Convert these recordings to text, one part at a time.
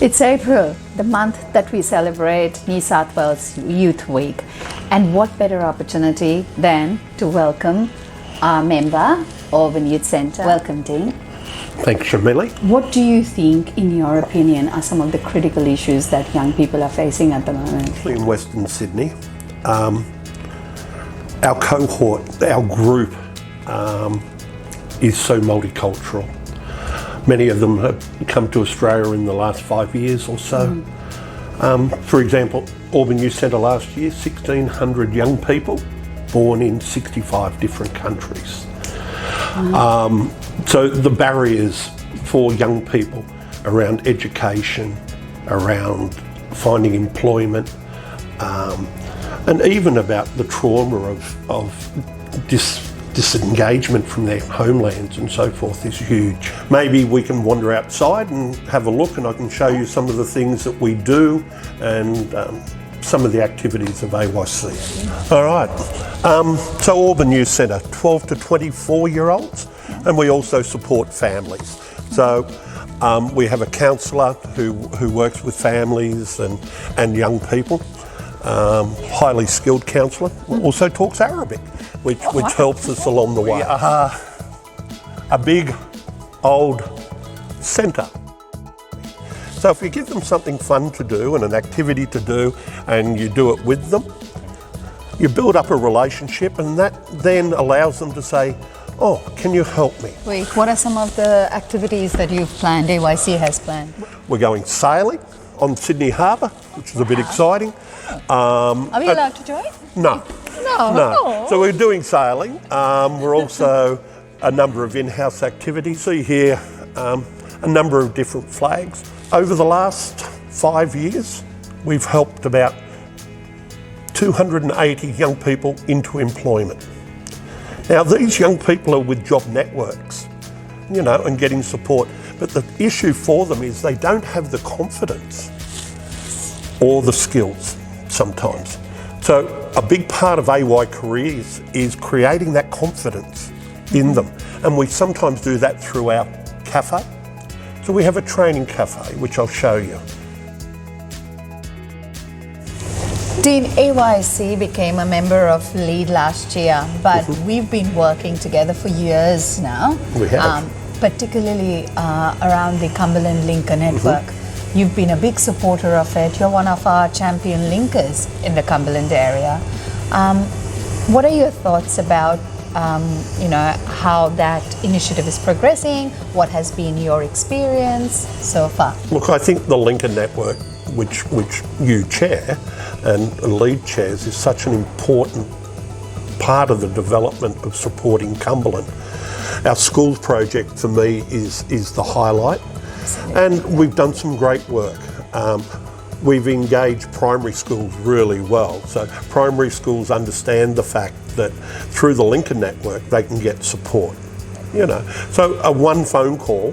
It's April, the month that we celebrate New South Wales Youth Week. And what better opportunity than to welcome our member, Auburn Youth Centre. Welcome, Dean. Thanks, Sharmily. What do you think, in your opinion, are some of the critical issues that young people are facing at the moment? In Western Sydney, our cohort, our group is so multicultural. Many of them have come to Australia in the last 5 years or so. For example, Auburn Youth Centre last year, 1,600 young people born in 65 different countries. So the barriers for young people around education, around finding employment, and even about the trauma of disengagement from their homelands and so forth is huge. Maybe we can wander outside and have a look, and I can show you some of the things that we do and some of the activities of AYC. All right, so Auburn Youth Centre, 12 to 24-year-olds, and we also support families. So we have a counsellor who works with families and young people, highly skilled counsellor, also talks Arabic, which helps us along the way. We are a big, old centre. So if you give them something fun to do and an activity to do, and you do it with them, you build up a relationship, and that then allows them to say, oh, can you help me? Wait, what are some of the activities that you've planned, AYC has planned? We're going sailing on Sydney Harbour, which is a bit exciting. Are we allowed to join? No. No. So we're doing sailing. We're also a number of in-house activities. So you hear a number of different flags. Over the last 5 years, we've helped about 280 young people into employment. Now, these young people are with job networks, and getting support. But the issue for them is they don't have the confidence or the skills sometimes. So a big part of AY Careers is creating that confidence in them. And we sometimes do that through our cafe. So we have a training cafe, which I'll show you. Dean, AYC became a member of LEAD last year, but we've been working together for years now. We have. Particularly around the Cumberland Linker Network. You've been a big supporter of it. You're one of our champion linkers in the Cumberland area. What are your thoughts about how that initiative is progressing? What has been your experience so far? Look, I think the Linker Network, which you chair and LEAD chairs, is such an important part of the development of supporting Cumberland. Our schools project for me is the highlight. And we've done some great work. We've engaged primary schools really well. So primary schools understand the fact that through the Linker Network they can get support. So a one phone call,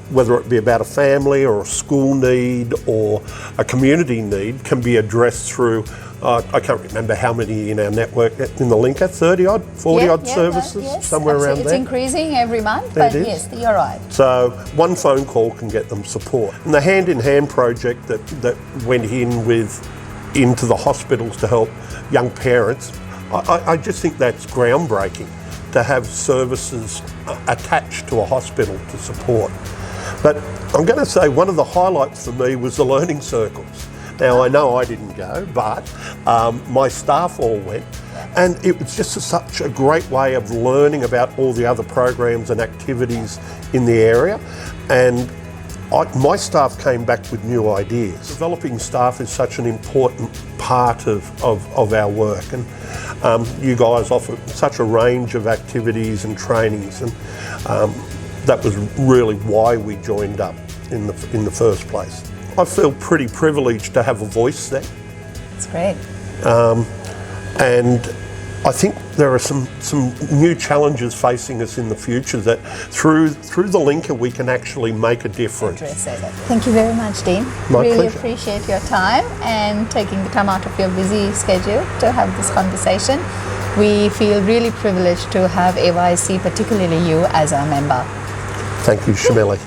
whether it be about a family or a school need or a community need, can be addressed through, I can't remember how many in our network in the Linker, 30 odd, 40 odd services, somewhere around there. It's increasing every month, but yes, you're right. So one phone call can get them support. And the Hand in Hand project that went into the hospitals to help young parents, I just think that's groundbreaking, to have services attached to a hospital to support. But I'm going to say one of the highlights for me was the learning circles. Now, I know I didn't go, but my staff all went, and it was just such a great way of learning about all the other programs and activities in the area. And my staff came back with new ideas. Developing staff is such an important part of our work, and you guys offer such a range of activities and trainings, and that was really why we joined up in the first place. I feel pretty privileged to have a voice there. That's great. And I think there are some new challenges facing us in the future that through the Linker we can actually make a difference. Thank you very much, Dean. My really pleasure. Appreciate your time and taking the time out of your busy schedule to have this conversation. We feel really privileged to have AYC, particularly you, as our member. Thank you, Sharmily.